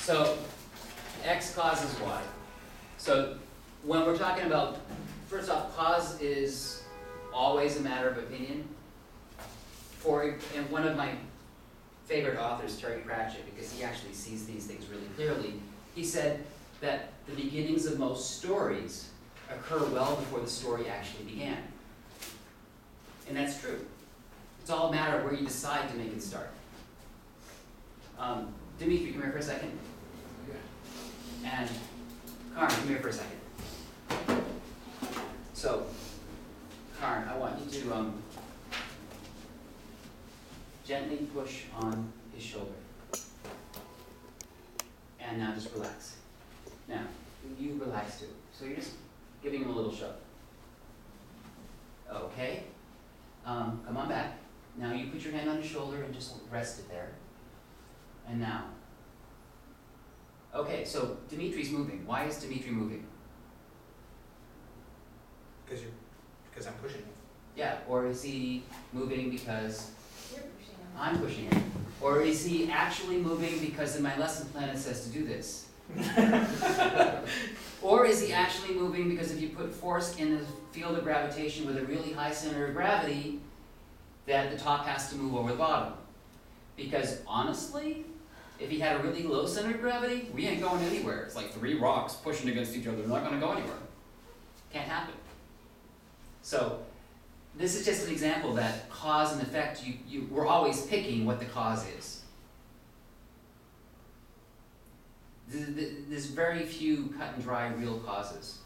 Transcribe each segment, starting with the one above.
So X causes Y. So when we're talking about, first off, cause is always a matter of opinion. And one of my favorite authors, Terry Pratchett, because he actually sees these things really clearly, he said that the beginnings of most stories occur well before the story actually began. And that's true. It's all a matter of where you decide to make it start. Dimitri, come here for a second. And Karin, come here for a second. So, Karin, I want you to gently push on his shoulder. And now just relax. Now, you relax too. So you're just giving him a little shove. Okay. Come on back. Now you put your hand on his shoulder and just rest it there. And now. Okay, so Dimitri's moving. Why is Dimitri moving? Because I'm pushing him. Yeah, or is he moving because You're pushing him. I'm pushing him? Or is he actually moving because in my lesson plan it says to do this? Or is he actually moving because if you put force in the field of gravitation with a really high center of gravity, that the top has to move over the bottom? Because honestly, if he had a really low center of gravity, we ain't going anywhere. It's like three rocks pushing against each other. They're not going to go anywhere. Can't happen. So this is just an example that cause and effect, we're always picking what the cause is. There's very few cut and dry real causes.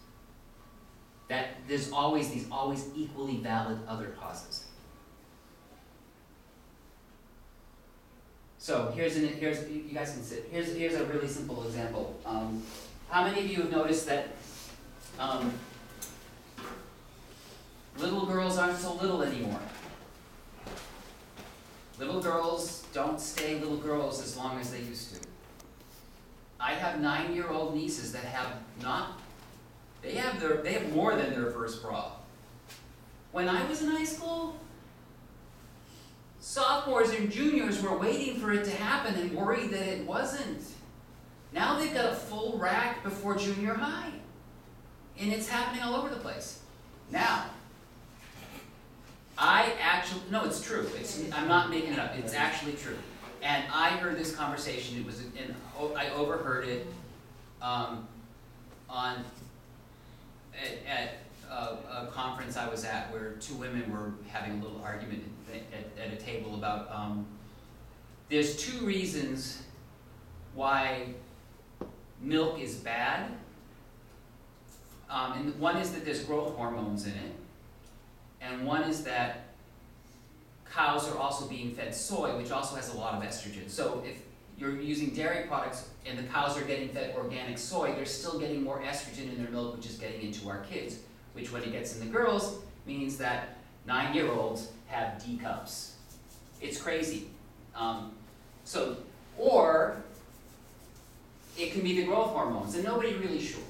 That there's always these equally valid other causes. So here's you guys can sit. Here's a really simple example. How many of you have noticed that little girls aren't so little anymore? Little girls don't stay little girls as long as they used to. I have 9-year-old nieces that they have more than their first bra. When I was in high school, sophomores and juniors were waiting for it to happen and worried that it wasn't. Now they've got a full rack before junior high. And it's happening all over the place. Now, no, it's true. I'm not making it up. It's actually true. And I heard this conversation. I overheard it at a conference I was at, where two women were having a little argument at a table about. There's two reasons why milk is bad. And one is that there's growth hormones in it, and one is that cows are also being fed soy, which also has a lot of estrogen. So if you're using dairy products and the cows are getting fed organic soy, they're still getting more estrogen in their milk, which is getting into our kids, which when it gets in the girls means that 9-year-olds have D cups. It's crazy. Or it can be the growth hormones, and nobody's really sure.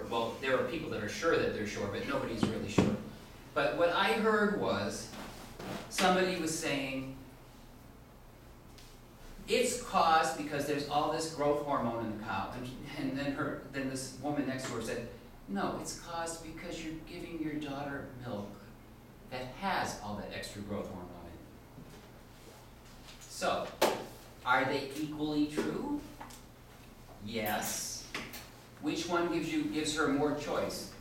Well, there are people that are sure that they're sure, but nobody's really sure. But what I heard was, somebody was saying, it's caused because there's all this growth hormone in the cow. And then this woman next to her said, no, it's caused because you're giving your daughter milk that has all that extra growth hormone in it. So, are they equally true? Yes. Which one gives her more choice?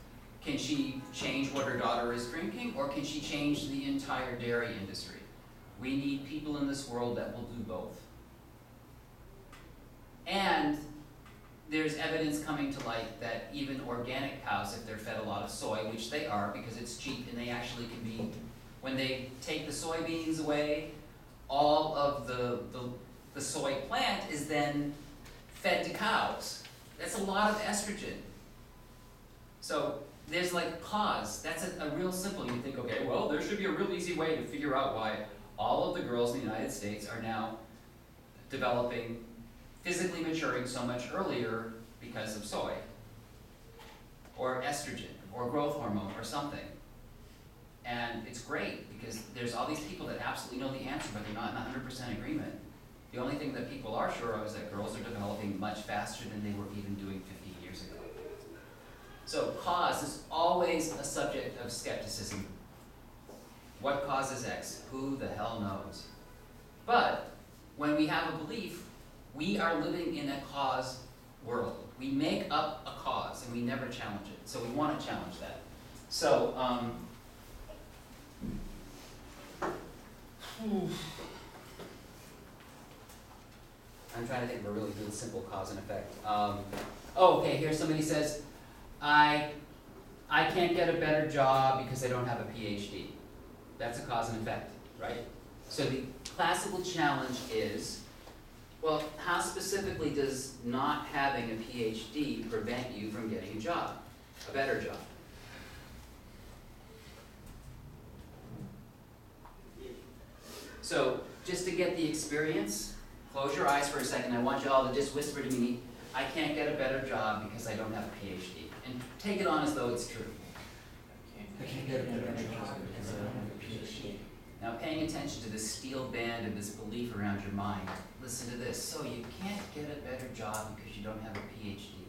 Can she change what her daughter is drinking, or can she change the entire dairy industry? We need people in this world that will do both. And there's evidence coming to light that even organic cows, if they're fed a lot of soy, which they are because it's cheap, and they actually can be, when they take the soybeans away, all of the soy plant is then fed to cows. That's a lot of estrogen. So there's like cause. That's a real simple. You think, okay, well, there should be a real easy way to figure out why all of the girls in the United States are now developing, physically maturing so much earlier because of soy, or estrogen, or growth hormone, or something. And it's great because there's all these people that absolutely know the answer, but they're not in 100% agreement. The only thing that people are sure of is that girls are developing much faster than they were even doing 50 years ago. So cause is always a subject of skepticism. What causes X? Who the hell knows? But when we have a belief, we are living in a cause world. We make up a cause and we never challenge it. So we want to challenge that. So, I'm trying to think of a really good simple cause and effect. Okay, here somebody says, I can't get a better job because I don't have a PhD. That's a cause and effect, right? So the classical challenge is, well, how specifically does not having a PhD prevent you from getting a job, a better job? So just to get the experience, close your eyes for a second. I want you all to just whisper to me, I can't get a better job because I don't have a PhD. And take it on as though it's true. I can't get a better job because I don't have a PhD. Now paying attention to this steel band and this belief around your mind, listen to this. So you can't get a better job because you don't have a PhD.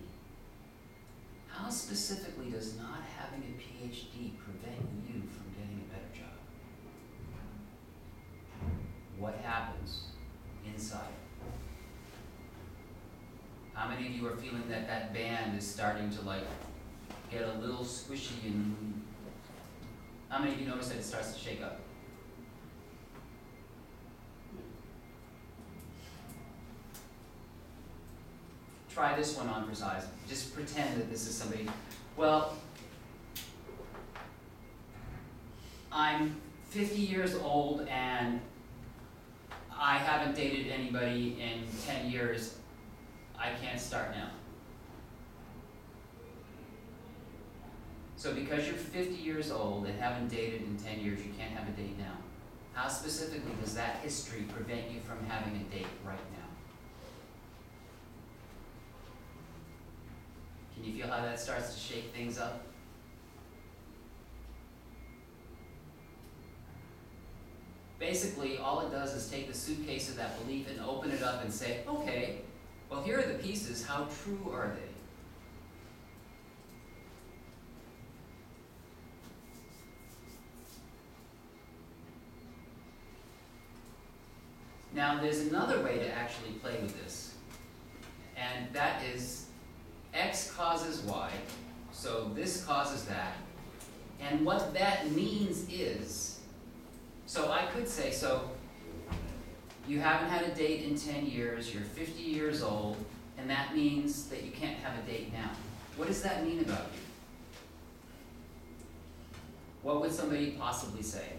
How specifically does not having a PhD prevent you from getting a better job? What happens inside? How many of you are feeling that that band is starting to like get a little squishy and how many of you notice that it starts to shake up? Try this one on for size. Just pretend that this is somebody. Well, I'm 50 years old and I haven't dated anybody in 10 years. I can't start now. So because you're 50 years old and haven't dated in 10 years, you can't have a date now. How specifically does that history prevent you from having a date right now? Can you feel how that starts to shake things up? Basically, all it does is take the suitcase of that belief and open it up and say, okay, well, here are the pieces. How true are they? Now, there's another way to actually play with this, and that is X causes Y, so this causes that, and what that means is, so I could say, so you haven't had a date in 10 years, you're 50 years old, and that means that you can't have a date now. What does that mean about you? What would somebody possibly say?